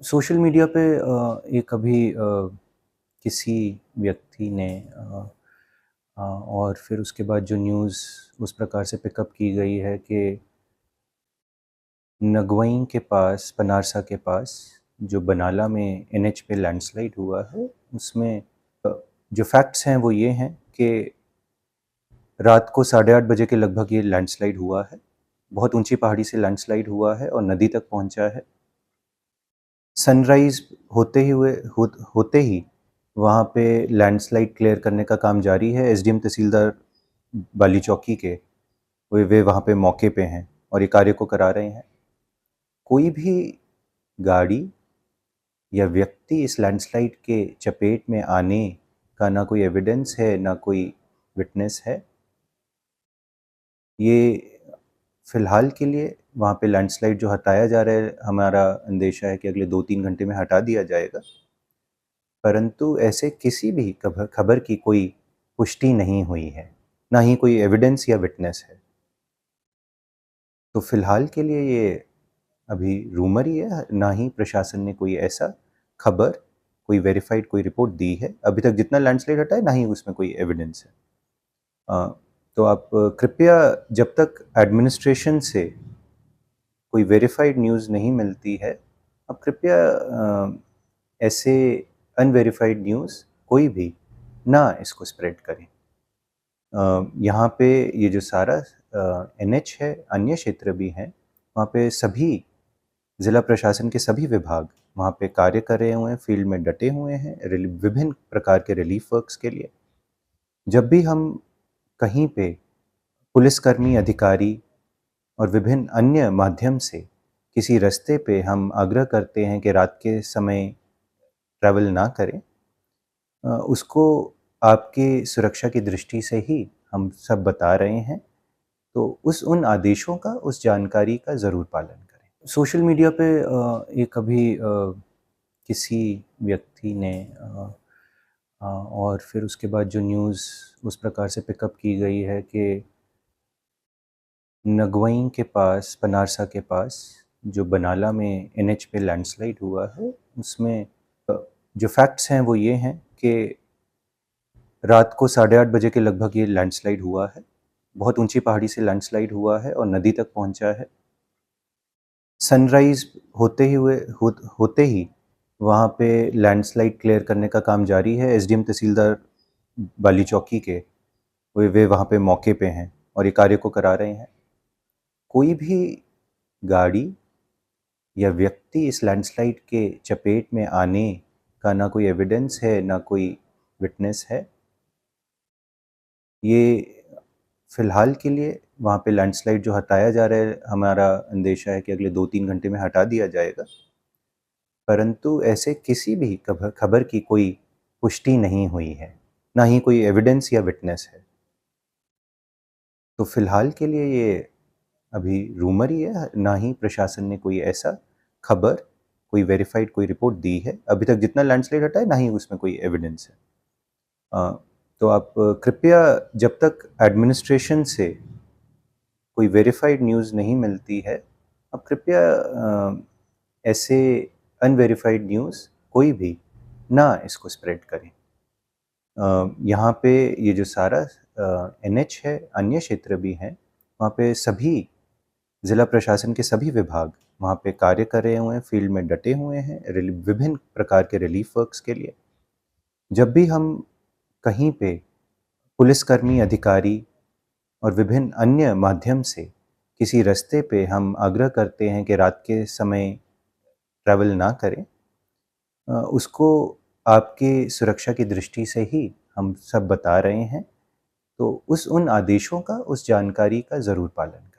Social media पे एक अभी किसी व्यक्ति ने और फिर उसके बाद जो न्यूज़ उस प्रकार से पिकअप की गई है कि नगवई के पास, पनारसा के पास जो बनाला में एनएच पे लैंडस्लाइड हुआ है, उसमें जो फैक्ट्स हैं वो ये हैं कि रात को 8:30 बजे के लगभग ये लैंडस्लाइड हुआ है। बहुत ऊंची पहाड़ी से लैंडस्लाइड हुआ है और नदी तक पहुंचा है। सनराइज़ होते ही वहाँ पे लैंडस्लाइड क्लियर करने का काम जारी है। एसडीएम तहसीलदार बाली चौकी के वे वहाँ पे मौके पे हैं और ये कार्य को करा रहे हैं। कोई भी गाड़ी या व्यक्ति इस लैंडस्लाइड के चपेट में आने का ना कोई एविडेंस है, ना कोई विटनेस है। ये फ़िलहाल के लिए वहाँ पे लैंडस्लाइड जो हटाया जा रहा है, हमारा अंदेशा है कि अगले 2-3 घंटे में हटा दिया जाएगा। परंतु ऐसे किसी भी खबर की कोई पुष्टि नहीं हुई है, ना ही कोई एविडेंस या विटनेस है। तो फ़िलहाल के लिए ये अभी रूमर ही है, ना ही प्रशासन ने कोई ऐसा खबर, कोई वेरिफाइड कोई रिपोर्ट दी है। अभी तक जितना लैंडस्लाइड हटा है, ना ही उसमें कोई एविडेंस है। तो आप कृपया जब तक एडमिनिस्ट्रेशन से कोई वेरिफाइड न्यूज़ नहीं मिलती है, आप कृपया ऐसे अनवेरिफाइड न्यूज़ कोई भी ना इसको स्प्रेड करें। यहाँ पे ये जो सारा एनएच है, अन्य क्षेत्र भी हैं, वहाँ पे सभी ज़िला प्रशासन के सभी विभाग वहाँ पे कार्य कर रहे हुए हैं, फील्ड में डटे हुए हैं विभिन्न प्रकार के रिलीफ वर्क्स के लिए। जब भी हम कहीं पे पुलिसकर्मी, अधिकारी और विभिन्न अन्य माध्यम से किसी रास्ते पे हम आग्रह करते हैं कि रात के समय ट्रैवल ना करें, उसको आपकी सुरक्षा की दृष्टि से ही हम सब बता रहे हैं। तो उन आदेशों का, उस जानकारी का ज़रूर पालन करें। सोशल मीडिया पे एक अभी किसी व्यक्ति ने और फिर उसके बाद जो न्यूज़ उस प्रकार से पिकअप की गई है कि नगवई के पास, पनारसा के पास जो बनाला में एनएच पे लैंडस्लाइड हुआ है, उसमें जो फैक्ट्स हैं वो ये हैं कि रात को 8:30 बजे के लगभग ये लैंडस्लाइड हुआ है। बहुत ऊंची पहाड़ी से लैंडस्लाइड हुआ है और नदी तक पहुंचा है। सनराइज़ होते ही वहाँ पे लैंडस्लाइड क्लियर करने का काम जारी है। एसडीएम तहसीलदार बाली चौकी के वे वहाँ पे मौके पे हैं और ये कार्य को करा रहे हैं। कोई भी गाड़ी या व्यक्ति इस लैंडस्लाइड के चपेट में आने का ना कोई एविडेंस है, ना कोई विटनेस है। ये फ़िलहाल के लिए वहाँ पे लैंडस्लाइड जो हटाया जा रहा है, हमारा अंदेशा है कि अगले 2-3 घंटे में हटा दिया जाएगा। परंतु ऐसे किसी भी खबर की कोई पुष्टि नहीं हुई है, ना ही कोई एविडेंस या विटनेस है। तो फ़िलहाल के लिए ये अभी रूमर ही है, ना ही प्रशासन ने कोई ऐसा खबर, कोई वेरिफाइड कोई रिपोर्ट दी है। अभी तक जितना लैंडस्लाइड हटा है, ना ही उसमें कोई एविडेंस है। तो आप कृपया जब तक एडमिनिस्ट्रेशन से कोई वेरिफाइड न्यूज़ नहीं मिलती है, आप कृपया ऐसे अनवेरिफाइड न्यूज़ कोई भी ना इसको स्प्रेड करें। यहाँ पे ये जो सारा एनएच है, अन्य क्षेत्र भी हैं, वहाँ पे सभी ज़िला प्रशासन के सभी विभाग वहाँ पे कार्य कर रहे हुए हैं, फील्ड में डटे हुए हैं विभिन्न प्रकार के रिलीफ वर्क्स के लिए। जब भी हम कहीं पे पुलिसकर्मी, अधिकारी और विभिन्न अन्य माध्यम से किसी रास्ते पे हम आग्रह करते हैं कि रात के समय ट्रैवल ना करें, उसको आपकी सुरक्षा की दृष्टि से ही हम सब बता रहे हैं। तो उन आदेशों का, उस जानकारी का ज़रूर पालन करें।